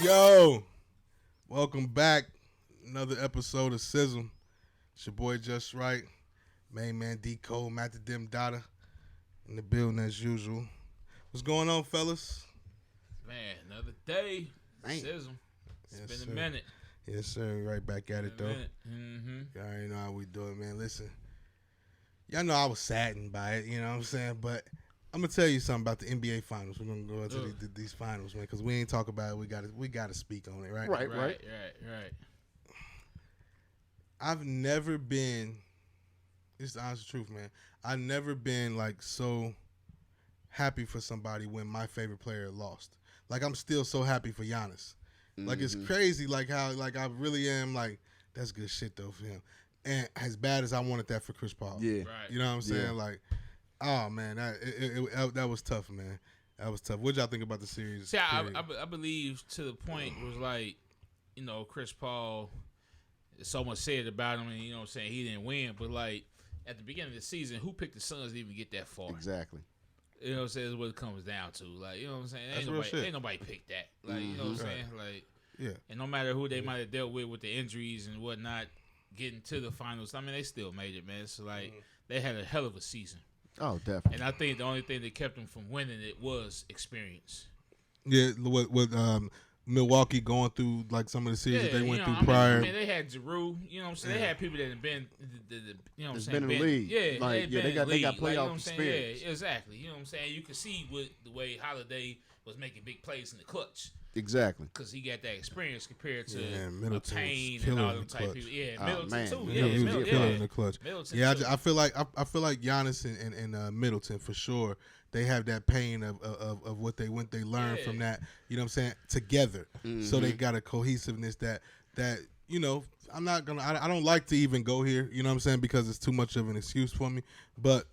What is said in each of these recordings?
Yo, welcome back. Another episode of S.Y.S.M. It's your boy Just Right. Main man D Cole, Matt the Dim Dada in the building as usual. What's going on, fellas? Man, another day. S.Y.S.M. It's been a minute. Yes, sir. Right back at it, though. Mm-hmm. Y'all already know how we do it, man. Listen, y'all know I was saddened by it, you know what I'm saying? But I'm going to tell you something about the NBA Finals. We're going to go into these finals, man, because we ain't talk about it. We got to speak on it, right? Right. I've never been, it's the honest truth, man. I've never been, like, so happy for somebody when my favorite player lost. Like, I'm still so happy for Giannis. Like, it's crazy, like, how, like, I really am, like, that's good shit, though, for him. And as bad as I wanted that for Chris Paul. Yeah. Right. You know what I'm saying? Yeah. Like, oh, man, that was tough, man. That was tough. What y'all think about the series? See, I believe to the point was like, you know, Chris Paul, so much said about him, and, you know what I'm saying, he didn't win. But, like, at the beginning of the season, who picked the Suns to even get that far? Exactly. You know what I'm saying? That's what it comes down to. Like, you know what I'm saying? That's Ain't nobody picked that. Like, you know what I'm saying? Like, Yeah. and no matter who they might have dealt with the injuries and whatnot, getting to the finals, I mean, they still made it, man. So, like, they had a hell of a season. Oh, definitely. And I think the only thing that kept them from winning it was experience. Yeah, with Milwaukee going through, like, some of the series that they went through I prior. mean, they had Giroux. You know what I'm saying? They had people that have been, you know what I'm saying? Been in the league. Yeah, like, they got playoff you know what I'm saying? experience. Yeah, exactly. You know what I'm saying? You can see with the way Holiday was making big plays in the clutch. Exactly. Because he got that experience compared to Middleton Payne was and all killing them the type clutch. people. Yeah, Oh, Middleton man. too. He Yeah, he was killing in the clutch. Middleton Yeah, too. I feel like Giannis and Middleton for sure. They have that pain of what they learned from that. You know what I'm saying? Together, so they got a cohesiveness that you know. I don't like to even go here. You know what I'm saying? Because it's too much of an excuse for me. But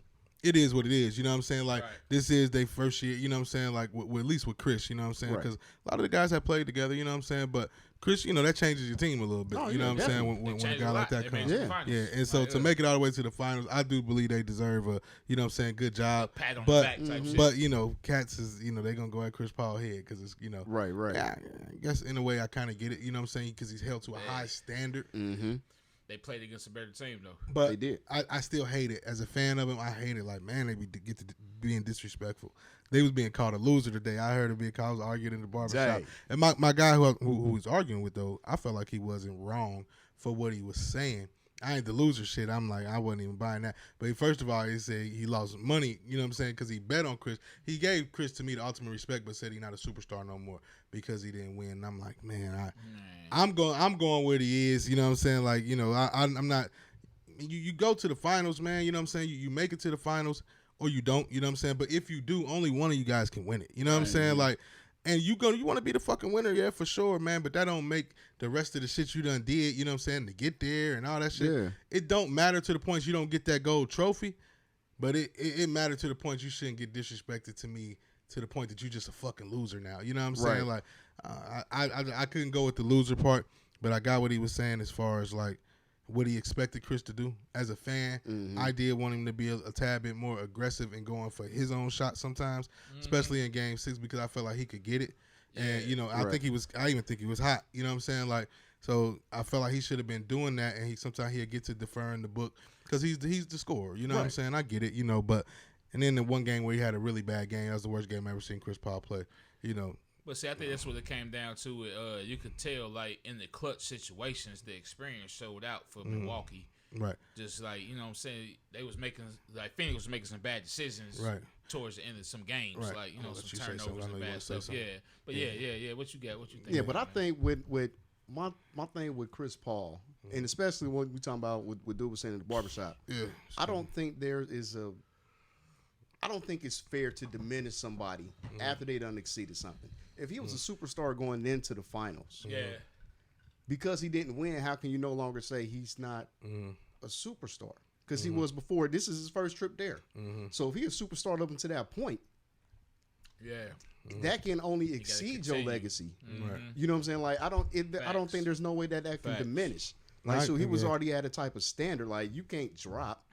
it is what it is. You know what I'm saying? Like, This is their first year. You know what I'm saying? Like, at least with Chris. You know what I'm saying? Because a lot of the guys have played together. You know what I'm saying? But Chris, you know, that changes your team a little bit. You know what I'm saying? When a guy like that comes. Yeah. And so to make it all the way to the finals, I do believe they deserve a, you know what I'm saying, good job. Pat on the back type shit. But, you know, Cats is, you know, they're going to go at Chris Paul head because it's, you know. Right. Yeah, I guess in a way I kind of get it. You know what I'm saying? Because he's held to a high standard. Mm-hmm. They played against a better team, though. But they did. I still hate it. As a fan of him, I hate it. Like, man, they get to being disrespectful. They was being called a loser today. I heard him being called, I was arguing in the barbershop. Dang. And my guy who was arguing with, though, I felt like he wasn't wrong for what he was saying. I ain't the loser shit. I'm like, I wasn't even buying that. But first of all, he said he lost money, you know what I'm saying, because he bet on Chris. He gave Chris, to me, the ultimate respect, but said he's not a superstar no more because he didn't win. And I'm like, man, I'm going where he is, you know what I'm saying? Like, you know, I'm not – you go to the finals, man, you know what I'm saying? You make it to the finals or you don't, you know what I'm saying? But if you do, only one of you guys can win it, you know what I'm saying? Like, and you want to be the fucking winner, yeah, for sure, man. But that don't make the rest of the shit you done did, you know what I'm saying, to get there and all that shit. Yeah. It don't matter to the point you don't get that gold trophy, but it mattered to the point you shouldn't get disrespected to me to the point that you just a fucking loser now. You know what I'm saying? Like, I couldn't go with the loser part, but I got what he was saying as far as like what he expected Chris to do. As a fan, I did want him to be a tad bit more aggressive and going for his own shot sometimes, especially in Game 6 because I felt like he could get it. And, you know, I even think he was hot. You know what I'm saying? Like, so I felt like he should have been doing that, and sometimes he'll get to defer in the book because he's the scorer. You know what I'm saying? I get it, you know, but and then the one game where he had a really bad game, that was the worst game I ever seen Chris Paul play, you know. But see, I think that's what it came down to. You could tell, like, in the clutch situations, the experience showed out for Milwaukee. Right. Just like, you know what I'm saying, they was making, like, Phoenix was making some bad decisions towards the end of some games. Right. Like, you know, some you turnovers and bad stuff. Yeah. But yeah. What you got? What you think? Yeah, but I think with my thing with Chris Paul, and especially what we talking about what Dude was saying in the barbershop, I don't think I don't think it's fair to diminish somebody after they done exceeded something. If he was a superstar going into the finals, because he didn't win, how can you no longer say he's not a superstar? Because he was before. This is his first trip there. So if he's a superstar up until that point, that can only exceed your legacy. You know what I'm saying? Like I don't think there's no way that can diminish. Like so, he was already at a type of standard. Like you can't drop.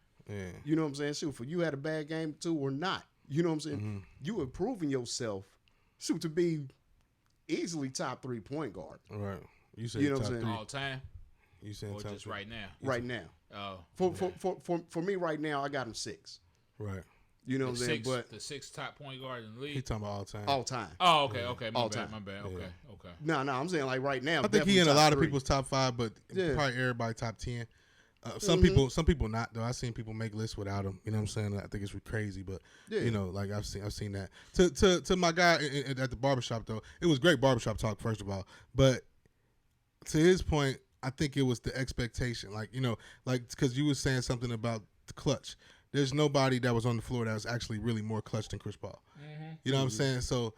You know what I'm saying? So if you had a bad game too or not, You know what I'm saying? You improving yourself to be easily top 3 point guard. Right. You said You know what top I'm saying? 3. All time? You said Or top just 3. right now? Right now. Oh. For me right now, I got him 6. Right. You know what I'm saying? But the 6th top point guard in the league? He talking about all time. all time. Oh, okay. My All bad. time. My bad. Okay. No, I'm saying like right now. I think he in a top lot of 3. people's top 5, but Yeah. probably everybody top 10. Some people not though. I've seen people make lists without him. You know what I'm saying? I think it's crazy, but you know, like I've seen that. To my guy at the barbershop though, it was great barbershop talk first of all. But to his point, I think it was the expectation. Like you know, like because you was saying something about the clutch. There's nobody that was on the floor that was actually really more clutch than Chris Paul. You know what I'm saying? So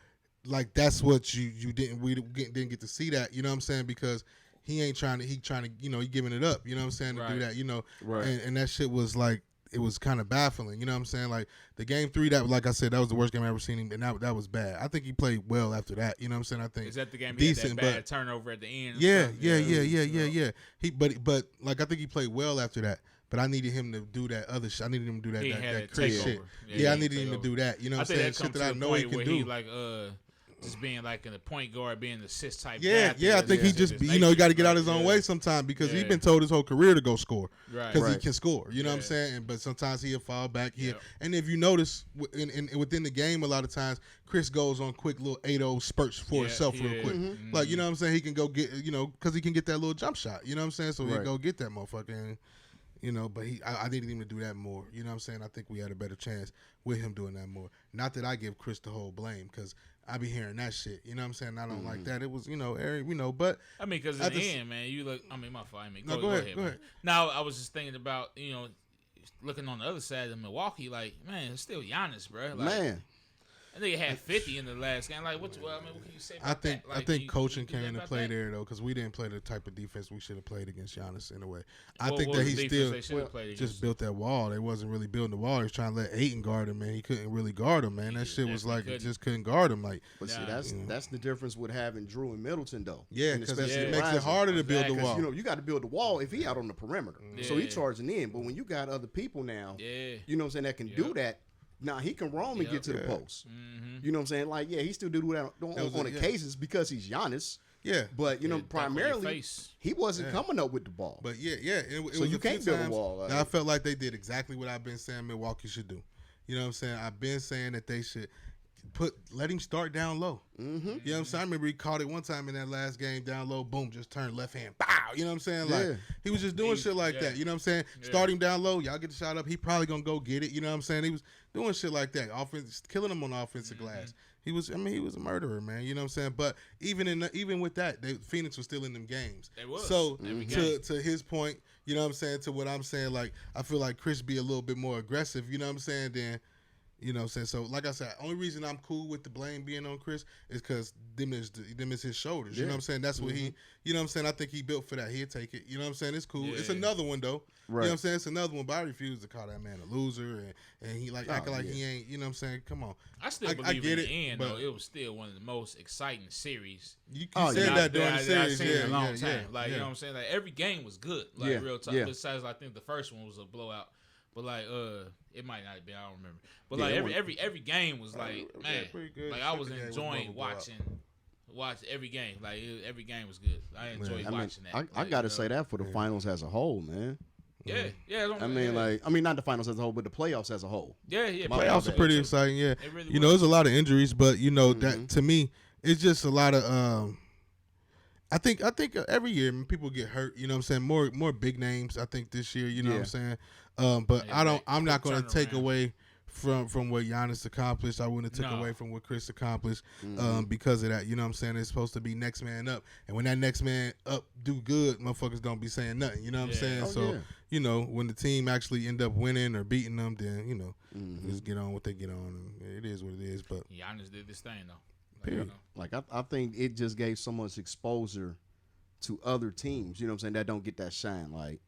like that's what we didn't get to see that. You know what I'm saying? Because he trying to, you know, he giving it up, you know what I'm saying, to do that, you know, and that shit was like, it was kind of baffling, you know what I'm saying, like the game 3, that like I said, that was the worst game I ever seen him, and that was bad. I think he played well after that, you know what I'm saying, I think. Is that the game decent, he had that bad turnover at the end? Yeah. But like I think he played well after that. But I needed him to do that other shit. I needed him to do that Chris shit. Yeah, I needed him to do that. You know what I'm saying? Shit that I know he can do. He like just being like in the point guard, being the assist type. Yeah, I think he just, you know, he got to get out his own way sometimes because he's been told his whole career to go score because he can score. You know what I'm saying? But sometimes he'll fall back here. And if you notice, within the game, a lot of times Chris goes on quick little 8-0 spurts for himself real quick. Like, you know what I'm saying? He can go get, you know, because he can get that little jump shot. You know what I'm saying? So he'll go get that motherfucker. And, you know, but I needed him to do that more. You know what I'm saying? I think we had a better chance with him doing that more. Not that I give Chris the whole blame because I be hearing that shit. You know what I'm saying? I don't like that. It was, you know, but I mean, because in the end, man, you look. I mean, my fault. I mean, go ahead. Now, I was just thinking about, you know, looking on the other side of Milwaukee. Like, man, it's still Giannis, bro. Like, man. I think he had 50 in the last game. Like, what can you say about that? Like, I think coaching came into play there though, because we didn't play the type of defense we should have played against Giannis in a way. I think that he still just built that wall. They wasn't really building the wall. He was trying to let Ayton guard him, man. He couldn't really guard him, man. That shit was like he just couldn't guard him. Like, but see, that's the difference with having Drew and Middleton though. Yeah, because it makes it harder to build the wall. You know, you got to build the wall if he out on the perimeter, so he charging in. But when you got other people now, you know what I'm saying, that can do that. Now he can roam and get to the post. You know what I'm saying? Like, he still do that on occasions because he's Giannis. Yeah, but you know, primarily he wasn't coming up with the ball. But it so you can't build a wall. I felt like they did exactly what I've been saying Milwaukee should do. You know what I'm saying? I've been saying that they should let him start down low. You know what I'm saying? I remember he caught it one time in that last game down low, boom, just turned left hand, bow. You know what I'm saying? Like he was just doing shit like that. You know what I'm saying? Start him down low, y'all get the shot up. He probably gonna go get it. You know what I'm saying? He was doing shit like that, killing him on the offensive glass. He was a murderer, man. You know what I'm saying? But even with that, Phoenix was still in them games. They was. So to his point, you know what I'm saying? To what I'm saying, like I feel like Chris be a little bit more aggressive. You know what I'm saying? Than you know what I'm saying? So, like I said, only reason I'm cool with the blame being on Chris is because them is his shoulders. You know what I'm saying? That's what he, you know what I'm saying? I think he built for that. He'll take it. You know what I'm saying? It's cool. It's another one, though. You know what I'm saying? It's another one, but I refuse to call that man a loser. And he acting like he ain't, you know what I'm saying? Come on. I still believe in the end, though, it was still one of the most exciting series. You said that during the series. I've seen in a long time. Like, you know what I'm saying? Like, every game was good. Like, real talk. Besides, I think the first one was a blowout. But like, it might not be. I don't remember. But like every game was like, man, like I was enjoying watching every game. Like every game was good. I enjoyed watching that. I gotta say that for the finals as a whole, man. Yeah. I mean, not the finals as a whole, but the playoffs as a whole. Yeah. Playoffs are pretty exciting. Yeah, really you know, there's a lot of injuries, but you know that to me, it's just a lot of. I think every year people get hurt. You know what I'm saying? More big names. I think this year. You know what I'm saying? But I'm not going to take away from what Giannis accomplished. I wouldn't have took away from what Chris accomplished because of that. You know what I'm saying? It's supposed to be next man up, and when that next man up do good, motherfuckers don't be saying nothing. You know what I'm saying? You know, when the team actually end up winning or beating them, then you know, just get on what they get on. And it is what it is. But Giannis did this thing though. Like I think it just gave so much exposure to other teams, you know what I'm saying, that don't get that shine. Like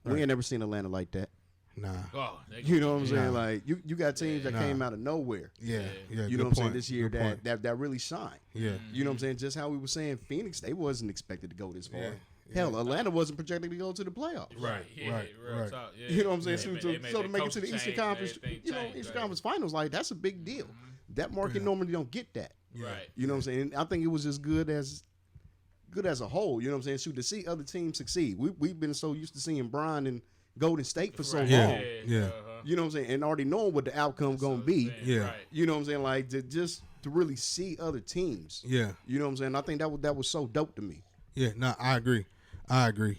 we ain't never seen Atlanta like that. Nah. Oh, you know what I'm saying? Like you got teams that came out of nowhere. Yeah. You know what I'm saying, this year that really shine. Yeah. You know what I'm saying? Just how we were saying Phoenix, they wasn't expected to go this far. Hell, Atlanta wasn't projected to go to the playoffs. Right. Talk, You know what I'm saying? So to make it to the coaching Eastern change, Conference, everything Eastern Conference Finals, like that's a big deal. That market normally don't get that. Right. You know what I'm saying? And I think it was as good as a whole. You know what I'm saying? Shoot, to see other teams succeed. We've been so used to seeing Bron and Golden State for so long. Yeah. You know what I'm saying? And already knowing what the outcome gonna be. Yeah. You know what I'm saying? Like to really see other teams. Yeah. You know what I'm saying? I think that was so dope to me. Yeah. No, I agree.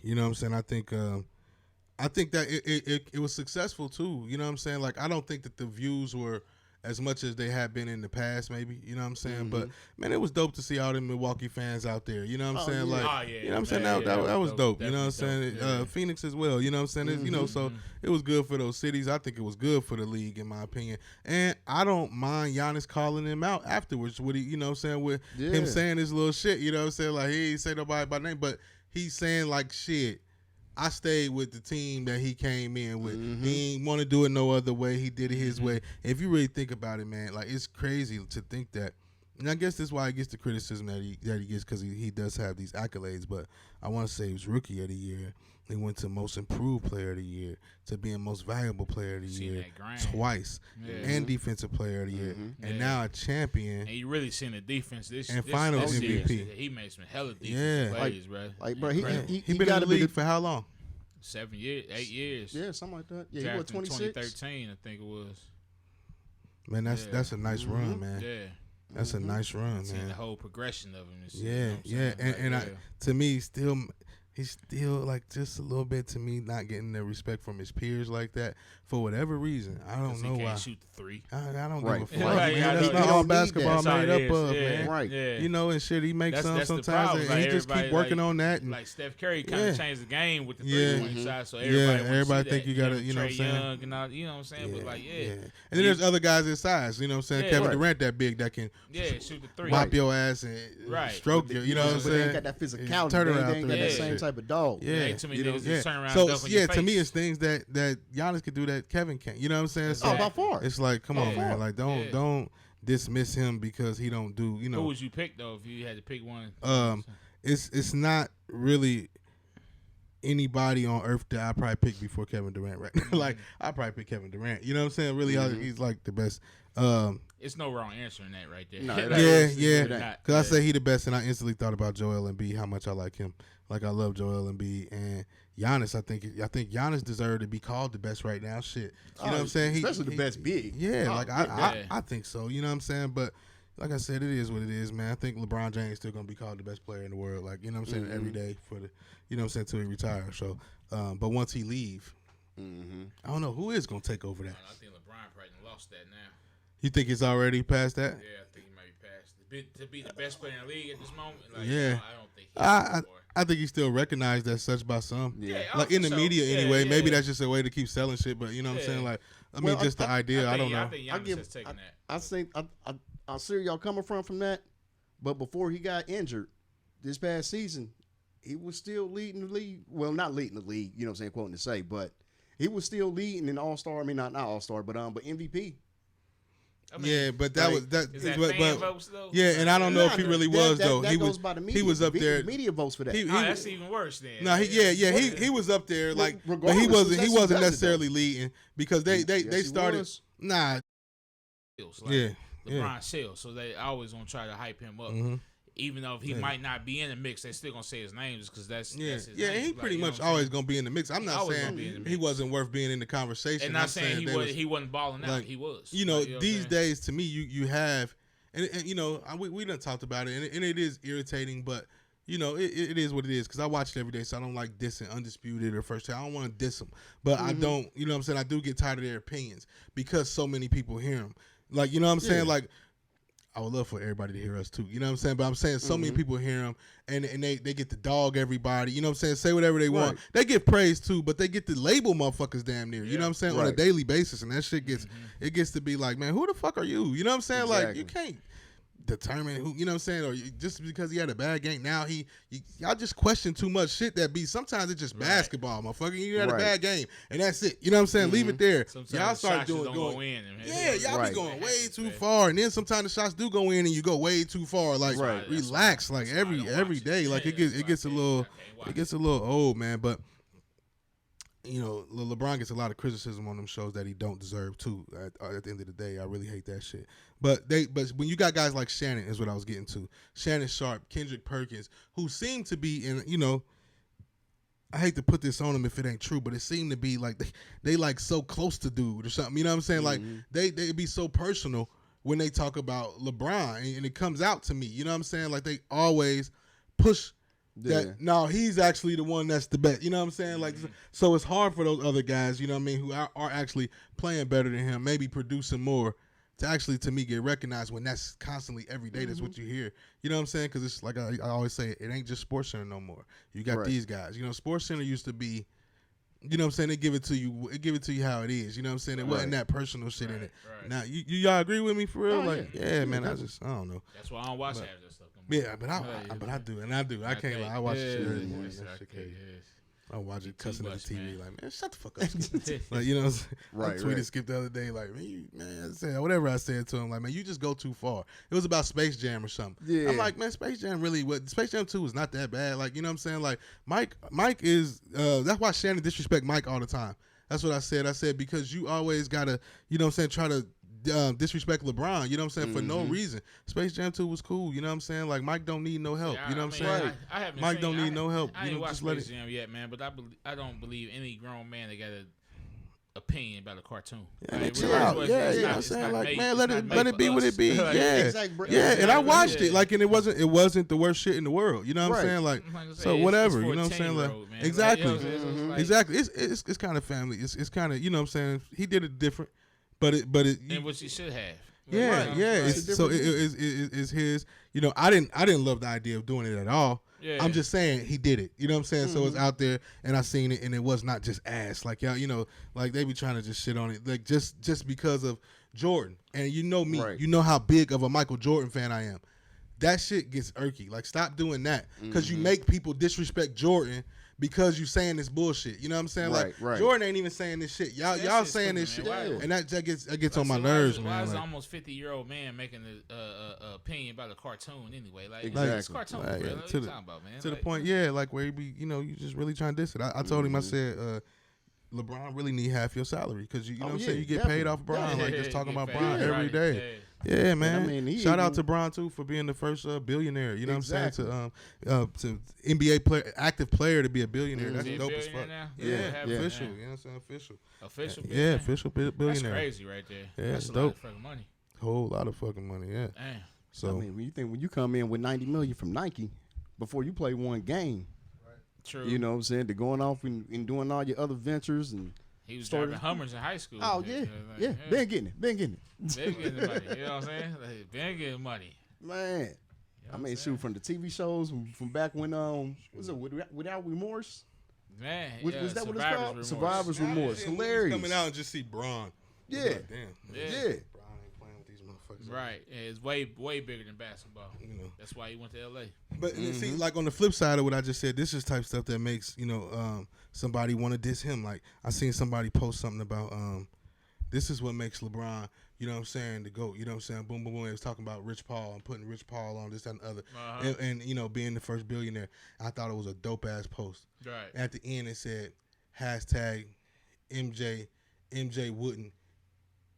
You know what I'm saying? I think that it was successful too. You know what I'm saying? Like I don't think that the views were as much as they had been in the past, maybe. You know what I'm saying? But man, it was dope to see all the Milwaukee fans out there. You know what I'm saying? Yeah. Like, you know what I'm saying? That was dope. You know what I'm saying? Phoenix as well. You know what I'm saying? You know, so it was good for those cities. I think it was good for the league, in my opinion. And I don't mind Giannis calling him out afterwards. With you know what I'm saying? With him saying his little shit. You know what I'm saying? Like he ain't say nobody by name, but he's saying like shit. I stayed with the team that he came in with. He ain't want to do it no other way. He did it his way. If you really think about it, man, like it's crazy to think that. And I guess that's why he gets the criticism that he gets because he does have these accolades. But I want to say he was Rookie of the Year. He went to Most Improved Player of the Year, to being Most Valuable Player of the Year twice, and Defensive Player of the Year, and now a champion. And you really seen the defense this Finals MVP. Year. He made some hella defensive plays, bro. Like, bro, he been in the league for how long? 7 years, 8 years. Yeah, something like that. Yeah, he was 26. 2013, I think it was. Man, that's a nice run, man. Yeah. That's a nice run, man. Seeing the whole progression of him. To me, he's still like just a little bit to me not getting the respect from his peers like that for whatever reason. I don't know why. He can't shoot the three. I don't give a fuck. Right. Man. That's not all basketball made up of, yeah. man. Right. Yeah. You know, and shit, he makes some sometimes, and like he just keep working on that. And like Steph Curry kind of changed the game with the three-point shot, so everybody think you got to, you know what I'm saying? Young and all, you know what I'm saying? But like, And then there's other guys his size, you know what I'm saying? Kevin Durant that big that can shoot the three, mop your ass and stroke you, you know what I'm saying? They ain't got that physicality. Turn around, they ain't got that same type of dog. To me, it's things that Giannis could do that Kevin can't. You know what I'm saying? So by far. It's like, come on, man. Like, don't dismiss him because he don't do. You know. Who would you pick though if you had to pick one? It's not really anybody on earth that I probably pick before Kevin Durant. Right? Like, I probably pick Kevin Durant. You know what I'm saying? Really, he's like the best. It's no wrong answer in that right there. No, Because I say he the best, and I instantly thought about Joel Embiid, how much I like him. Like I love Joel Embiid and Giannis. I think Giannis deserved to be called the best right now. Shit, you know what I'm saying? Especially the best big. Yeah, I think so. You know what I'm saying? But like I said, it is what it is, man. I think LeBron James is still gonna be called the best player in the world. Like, you know what I'm saying? Every day for the, you know what I'm saying, till he retires. So, but once he leave, I don't know who is gonna take over that. I think LeBron probably lost that now. You think it's already past that? Yeah, I think he might be past. To be the best player in the league at this moment, like, I don't think I think he's still recognized as such by some. Yeah. Like in the media anyway. Maybe that's just a way to keep selling shit, but you know what I'm saying? Like, I mean, just the idea. I don't know. I think Giannis has taken that. I see y'all coming from that, but before he got injured this past season, he was still leading the league. Well, not leading the league, you know what I'm saying, quoting to say, but he was still leading in All-Star. I mean, not All-Star, but MVP. I mean, but that was that. Is that fan votes though? Yeah, and I don't know if he really was though. That goes by the media. He was up there. Media votes for that. That's even worse then. No, he was up there like, but he wasn't necessarily leading because they started. Nah. LeBron sells, so they always gonna try to hype him up. Even though if he might not be in the mix, they still gonna say his name just because that's his name. He pretty much always gonna be in the mix. I'm not saying he wasn't worth being in the conversation. And not saying he wasn't balling out. He was. You know, these days to me, you have, and you know, we done talked about it, and it is irritating, but you know, it is what it is because I watch it every day, so I don't like dissing Undisputed or First Take. I don't want to diss them, but I don't. You know what I'm saying? I do get tired of their opinions because so many people hear them. Like, you know what I'm saying? Like, I would love for everybody to hear us too. You know what I'm saying? But I'm saying so many people hear them and they get to dog everybody. You know what I'm saying? Say whatever they want. They get praise too, but they get to label motherfuckers damn near. You know what I'm saying? On a daily basis. And that shit gets it gets to be like, man, who the fuck are you? You know what I'm saying? Like, you can't determine who, you know what I'm saying, or just because he had a bad game, now y'all just question too much shit that be. Sometimes it's just basketball, motherfucker. You had a bad game, and that's it. You know what I'm saying? Leave it there. Sometimes y'all start going in. In, yeah, y'all be going way too far, and then sometimes the shots do go in, and you go way too far. Like relax, like every day. Like it gets a little old, man. But you know, LeBron gets a lot of criticism on them shows that he don't deserve too. At the end of the day, I really hate that shit. But when you got guys like Shannon, is what I was getting to. Shannon Sharp, Kendrick Perkins, who seem to be in, you know, I hate to put this on them if it ain't true, but it seemed to be like they like so close to dude or something. You know what I'm saying? Like they be so personal when they talk about LeBron, and it comes out to me. You know what I'm saying? Like they always push. That no, he's actually the one that's the best. You know what I'm saying? Like, so it's hard for those other guys, you know what I mean, who are actually playing better than him, maybe producing more, to actually, to me, get recognized when that's constantly every day. That's what you hear. You know what I'm saying? Because it's like I always say, it ain't just SportsCenter no more. You got these guys. You know, SportsCenter used to be, you know what I'm saying, they give it to you how it is. You know what I'm saying? It wasn't that personal shit in it. Now, y'all agree with me for real? Man, I don't know. That's why I don't watch half that stuff. Yeah, but I do. I can't lie. I watch the shit every morning. I watch it cussing at the TV like, man, shut the fuck up. Like, you know, I tweeted Skip the other day like, man, I said whatever I said to him, like, man, you just go too far. It was about Space Jam or something. Yeah. I'm like, man, Space Jam Space Jam 2 was not that bad. Like, you know what I'm saying? Like, Mike is that's why Shannon disrespect Mike all the time. That's what I said. I said, because you always gotta, you know what I'm saying, try to disrespect LeBron, you know what I'm saying, for no reason. Space Jam 2 was cool, you know what I'm saying? Like, Mike don't need no help, you know what I'm saying? Mike don't need no help. I ain't watched Space Jam yet, man, but I don't believe any grown man that got an opinion about a cartoon. Yeah, like, chill out. You know what I'm saying? Like, man, let it be what it be. And I watched it, like, and it wasn't the worst shit in the world, you know what I'm saying? Like, so whatever, you know what I'm saying? Like, exactly. It's kind of family. It's kind of, you know what I'm saying? He did it different. But it and what you should have. So it's his. You know, I didn't love the idea of doing it at all. Yeah. I'm just saying he did it. You know what I'm saying? So it's out there, and I seen it, and it was not just ass. Like, y'all, you know, like they be trying to just shit on it, like just because of Jordan. And you know me, you know how big of a Michael Jordan fan I am. That shit gets irky. Like, stop doing that, because you make people disrespect Jordan because you saying this bullshit. You know what I'm saying? Jordan ain't even saying this shit. Y'all saying this shit. And that gets on my nerves, man. Why is an almost 50-year-old man making an opinion about a cartoon anyway? Like, it's cartoon, what you talking about, man? To the point, like where he be, you know, you just really trying to diss it. I told him, I said, LeBron really need half your salary, because you know what I'm saying, you get paid off Bron, like just talking about Bron every day. Yeah, man. I mean, shout out to Bron too for being the first billionaire. You know what I'm saying? To NBA player, active player, to be a billionaire. That's dope as fuck. Yeah, official. You know what I'm saying? Official. Yeah, official billionaire. That's crazy right there. Yeah, that's a dope. lot of fucking money. Whole lot of fucking money. Yeah. Damn. So I mean, when you come in with $90 million from Nike before you play one game, true. You know what I'm saying? They're going off and doing all your other ventures and. He was driving Hummers in high school. Oh, yeah. Been getting it. Been getting the money. You know what I'm saying? Like, been getting money. Man. You know I mean, shoot, from the TV shows from back when, was it Without Remorse? Man. Was that what it's called? Survivor's Remorse. Hilarious. Coming out and just see Bron. Yeah. Like, damn. Yeah. Bron ain't playing with these motherfuckers. Right. Yeah, it's way bigger than basketball. You know. That's why he went to L.A. But see, like on the flip side of what I just said, this is type stuff that makes, you know, somebody want to diss him. Like, I seen somebody post something about this is what makes LeBron, you know what I'm saying, the GOAT. You know what I'm saying? Boom, boom, boom. It was talking about Rich Paul and putting Rich Paul on this, that, and the other. And, you know, being the first billionaire. I thought it was a dope-ass post. Right. At the end, it said, hashtag MJ wouldn't.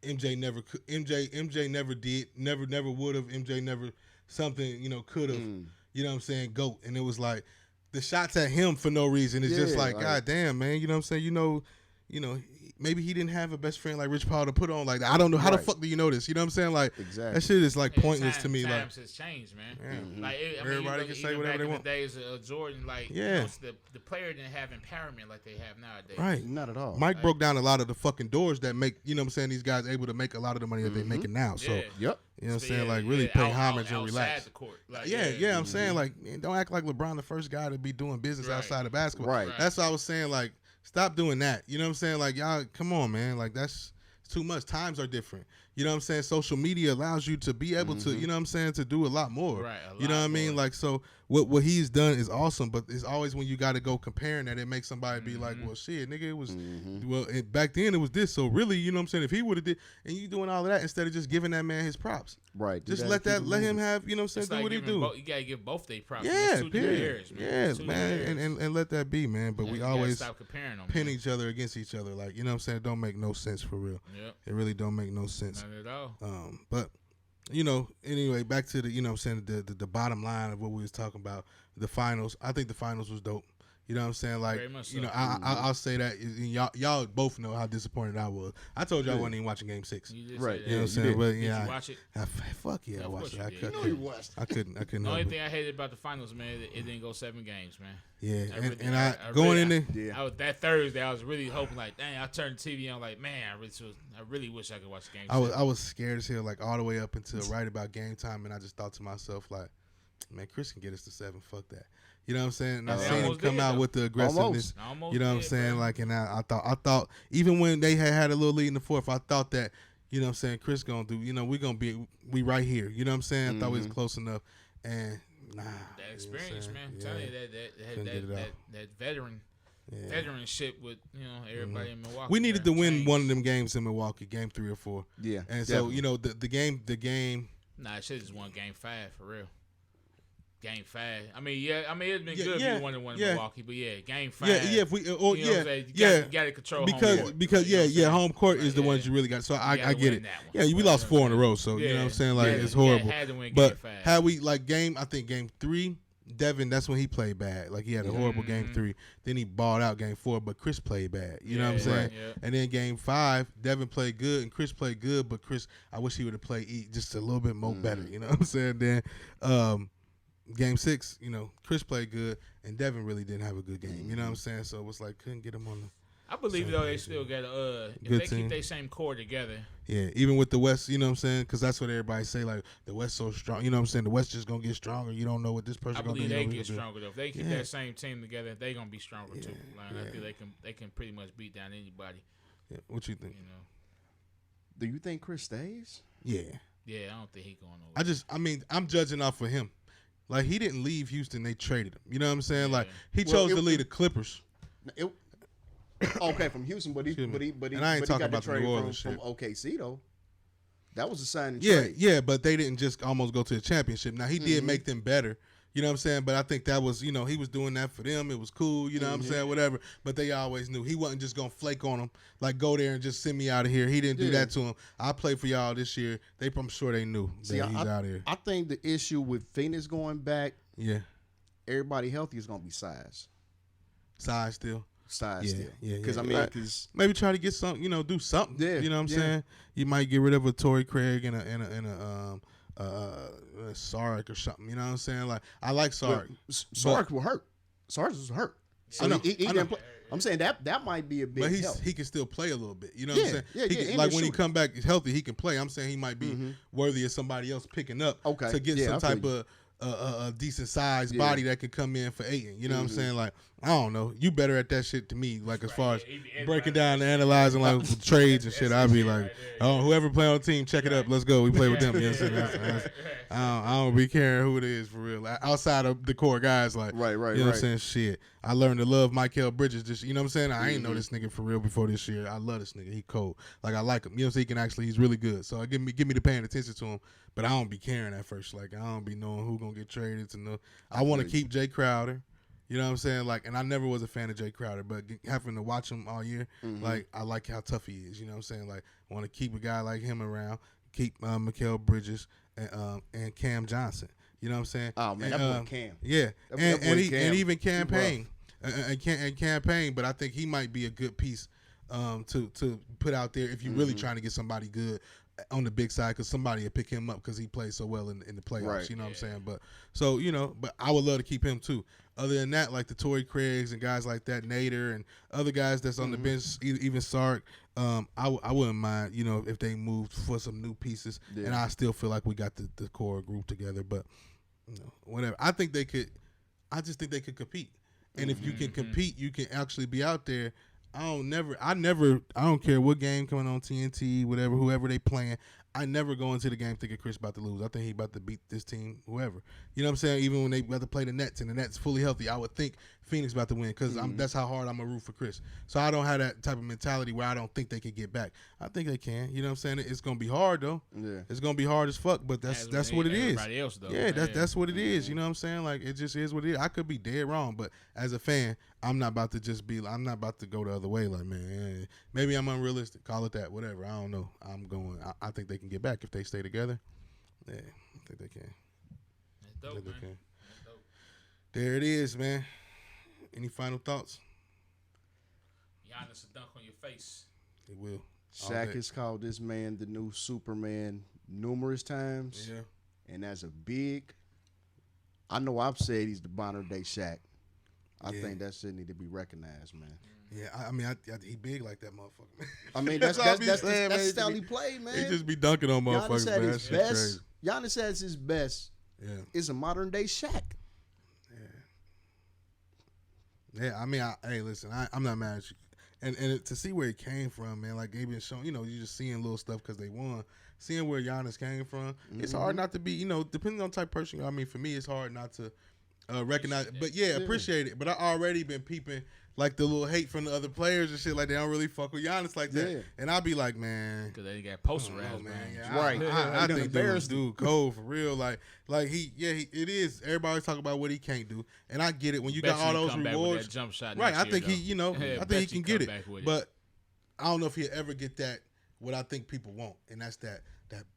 MJ never could. MJ never did. Never would have. MJ never something, you know, could have. You know what I'm saying? GOAT. And it was like, the shots at him for no reason. It's just like, God damn, man. You know what I'm saying? You know, maybe he didn't have a best friend like Rich Paul to put on like that. I don't know. How the fuck do you know this? You know what I'm saying? Like, that shit is like pointless to me. Times has changed, man. Yeah. Like, everybody can say whatever they want. In the days of Jordan, like, you know, the player didn't have empowerment like they have nowadays. Right. Not at all. Mike broke down a lot of the fucking doors that make, you know what I'm saying, these guys able to make a lot of the money that they're making now. So, you know what I'm saying? Like, really pay homage and relax. The court. Like, I'm saying, like, man, don't act like LeBron the first guy to be doing business outside of basketball. Right. That's what I was saying, like, stop doing that. You know what I'm saying? Like, y'all, come on, man. Like, that's too much. Times are different. You know what I'm saying? Social media allows you to be able to, you know what I'm saying, to do a lot more. Right. You know what I mean? Like, so what he's done is awesome, but it's always when you got to go comparing that, it makes somebody be like, well, shit, nigga, it was, back then it was this. So really, you know what I'm saying? If he would have did, and you doing all of that instead of just giving that man his props. Right. Just let him have, you know what I'm saying, do what he do. You got to give both their props. Yeah, two years, man. Yes, man. And let that be, man. But we always stop comparing them, pin each other against each other. Like, you know what I'm saying? It don't make no sense for real. Yep. It really don't make no sense. Not at all. But, you know, anyway, back to the, you know what I'm saying, the bottom line of what we was talking about, the finals. I think the finals was dope. You know what I'm saying? Like, you know, I'll say that. Y'all both know how disappointed I was. I told you I wasn't even watching Game 6. Right. You know what I'm saying? But, did you watch it? Fuck yeah, I watched it. I couldn't. The only thing I hated about the finals, man, it didn't go 7 games, man. Yeah, going in there. That Thursday, I was really hoping, like, dang, I turned the TV on, like, man, I really wish I could watch the game. I was scared as hell, like, all the way up until right about game time, and I just thought to myself, like, man, Chris can get us to 7. Fuck that. You know what I'm saying? And I seen him come out with the aggressiveness. Almost you know what I'm saying? Bro. Like, and I thought even when they had a little lead in the fourth, I thought that, you know what I'm saying, Chris gonna do, you know, we right here. You know what I'm saying? I thought we was close enough. And nah. That experience, man. I'm telling you, that veteranship with, you know, everybody in Milwaukee. We needed to win one of them games in Milwaukee, game 3 or 4. Yeah. And so, you know, the game. Nah, it should just won game 5 for real. Game 5. I mean, it'd been good if you won in Milwaukee, but game 5. If we, you got to control because home court is the ones you really got. So I get it. Yeah, we lost 4 in a row, so you know what I'm saying, like it's horrible. Had to win but game 5. had we I think game 3, Devin, that's when he played bad. Like he had a horrible game 3. Then he balled out game 4, but Chris played bad. You know what I'm saying? Yeah. And then game 5, Devin played good and Chris played good, but Chris, I wish he would have played just a little bit more better. You know what I'm saying? Then game 6, you know, Chris played good, and Devin really didn't have a good game. You know what I'm saying? So it was like couldn't get him on the. I believe though they still got if they keep their same core together. Yeah, even with the West, you know what I'm saying? Because that's what everybody say, like the West so strong. You know what I'm saying? The West just gonna get stronger. You don't know what this person gonna do. I believe they get stronger though. If they keep that same team together, they gonna be stronger too. Like, I feel they can pretty much beat down anybody. Yeah, what you think? You know, do you think Chris stays? Yeah. Yeah, I don't think he going over. I'm judging off of him. Like, he didn't leave Houston. They traded him. You know what I'm saying? Like, he chose to leave the Clippers. Okay, from Houston, but he and I ain't talking about the New Orleans from OKC, though. That was a signing trade. Yeah, but they didn't just almost go to the championship. Now, he did make them better. You know what I'm saying? But I think that was, you know, he was doing that for them. It was cool, you know what I'm saying? Whatever. But they always knew. He wasn't just going to flake on them, like go there and just send me out of here. He didn't do that to him. I play for y'all this year. I'm sure they knew that he's out here. I think the issue with Phoenix going back, everybody healthy is going to be size. Size still? Size still. Yeah. Because, maybe try to get something, you know, do something. Yeah. You know what I'm saying? You might get rid of a Torrey Craig and a Sark or something, you know what I'm saying? Like, I like Sark. Sark will hurt. Sark is hurt. So I know. I'm saying that might be a big help. But he can still play a little bit. You know what I'm saying? Yeah, like when he come back healthy, he can play. I'm saying he might be worthy of somebody else picking up to get some type of a decent sized body that could come in for Ayton. You know what I'm saying? Like, I don't know. You better at that shit to me. Like, as far as breaking down and analyzing like trades and shit, I'd be like, oh, whoever play on the team, check it up. Let's go. We play with them. You know what I'm saying? I don't be caring who it is for real. Outside of the core guys, like, right. You know what I'm saying? Shit. I learned to love Mikal Bridges. Just, you know what I'm saying? I ain't know this nigga for real before this year. I love this nigga. He cold. Like, I like him. You know what I'm saying? He's really good. So give me the paying attention to him. But I don't be caring at first. Like, I don't be knowing who gonna get traded to know. I want to keep Jay Crowder. You know what I'm saying? Like, and I never was a fan of Jay Crowder, but having to watch him all year, like, I like how tough he is. You know what I'm saying? Like, I want to keep a guy like him around. Keep Mikal Bridges and Cam Johnson. You know what I'm saying? Oh man, that boy Cam. Yeah, and even Campaign and Campaign. But I think he might be a good piece to put out there if you're really trying to get somebody good on the big side, because somebody will pick him up because he plays so well in the playoffs. Right. You know what I'm saying? But so, you know, but I would love to keep him too. Other than that, like the Torrey Craigs and guys like that, Nader and other guys that's on the bench, even Sark, I wouldn't mind, you know, if they moved for some new pieces. Yeah. And I still feel like we got the core group together. But, you know, whatever. I just think they could compete. And if you can compete, you can actually be out there. I don't care what game coming on TNT, whatever, whoever they playing. I never go into the game thinking Chris about to lose. I think he about to beat this team, whoever. You know what I'm saying? Even when they about to play the Nets and the Nets fully healthy, I would think Phoenix about to win because that's how hard I'm going to root for Chris. So I don't have that type of mentality where I don't think they can get back. I think they can. You know what I'm saying? It's going to be hard, though. Yeah. It's going to be hard as fuck, but that's what it is. Everybody else, though. Yeah, that's what it is. You know what I'm saying? Like, it just is what it is. I could be dead wrong, but as a fan, I'm not about to I'm not about to go the other way. Like, man, maybe I'm unrealistic. Call it that. Whatever. I don't know. I think they can get back if they stay together. Yeah, I think they can. That's dope, man. They can. That's dope. There it is, man. Any final thoughts? Giannis will dunk on your face. He will. Shaq has called this man the new Superman numerous times. Yeah. And as a big, I know I've said he's the modern day Shaq. I think that shit need to be recognized, man. Yeah, I mean, he big like that motherfucker. I mean, that's the style he played, man. He just be dunking on motherfuckers, man. His best. Giannis has his best. Yeah. Is a modern day Shaq. Yeah, I mean, hey, listen, I'm not mad at you. And to see where he came from, man, like they been showing, you just seeing little stuff because they won. Seeing where Giannis came from, it's hard not to be, depending on the type of person. I mean, for me, it's hard not to recognize it. But yeah, appreciate it. But I already been peeping like the little hate from the other players and shit. Like they don't really fuck with Giannis like that. Yeah. And I'll be like, man, because they got posterized, man. Yeah, right. I think dude cold for real. Like it is. Everybody's talking about what he can't do, and I get it. When you got all those rewards, jump shot right? I think year, I think he can get it. But I don't know if he'll ever get that. What I think people want, and that's that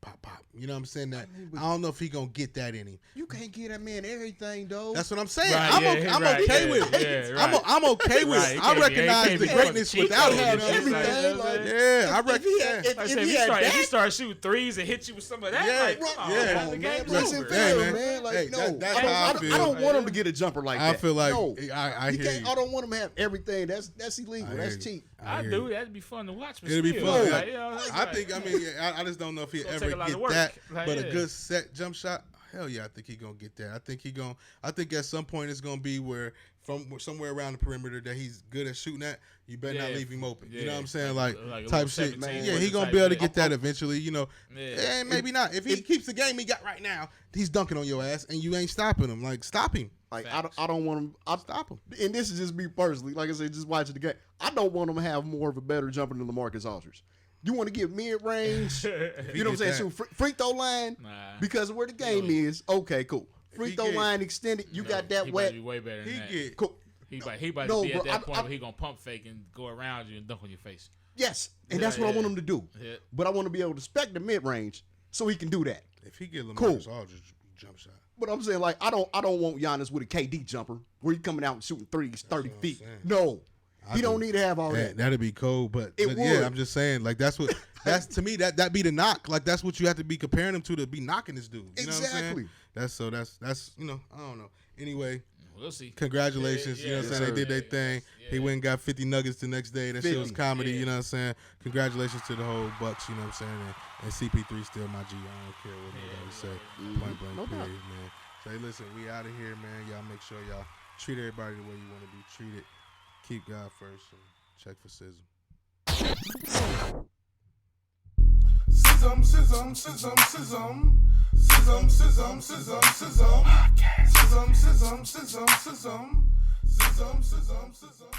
pop. You know what I'm saying? That I don't know if he gonna get that in him. You can't get that man everything, though. That's what I'm saying. Right, I'm okay with it. I'm okay with it. I recognize the greatness without it. Yeah, I recognize. If he starts shooting threes and hit you with some of that, listen, man. Like, no, that's how I feel. I don't want him to get a jumper like that. I feel like I hear you. I don't want him to have everything. That's illegal. That's cheap. I do. That'd be fun to watch. It'd be fun. I think. I mean, I just don't know if he'll ever get that. But a good set jump shot, hell yeah, I think he gonna get that. I think at some point it's gonna be where from somewhere around the perimeter that he's good at shooting at, you better not leave him open. You know what I'm saying? Like type shit. Man, yeah, he gonna be able to get that eventually. And maybe not. If he keeps the game he got right now, he's dunking on your ass and you ain't stopping him. Like stop him. Like I don't want him. I'll stop him. And this is just me personally. Like I said, just watching the game. I don't want him to have more of a better jumper than LaMarcus Aldridge. You want to get mid-range, you know what I'm saying? So free throw line, because of where the game is. Okay, cool. Free throw line extended. You got that he wet. He way better than that. Get cool. He about to be at that point where he gonna pump fake and go around you and dunk on your face. Yes, and that's what I want him to do. Yeah. But I want to be able to spec the mid-range so he can do that. If he get LaMarcus Aldridge jump shot. But I'm saying, like, I don't want Giannis with a KD jumper where he coming out and shooting threes 30 feet. No. He don't need to have all that. That'd be cold, but yeah, I'm just saying, like that's to me that be the knock. Like that's what you have to be comparing him to be knocking this dude. You know what I'm saying? That's I don't know. Anyway, we'll see. Congratulations, you know what I'm saying? They did their thing. He went and got 50 nuggets the next day. That shit was comedy, you know what I'm saying? Congratulations to the whole Bucks, you know what I'm saying? And CP3 still my G. I don't care what nobody say. Point blank period, man. So hey, listen, we out of here, man. Y'all make sure y'all treat everybody the way you want to be treated. Keep God first and check for SISM. SISM, SISM, SISM, SISM. SISM, SISM, SISM, SISM. SISM, SISM, SISM, SISM. SISM, SISM, SISM.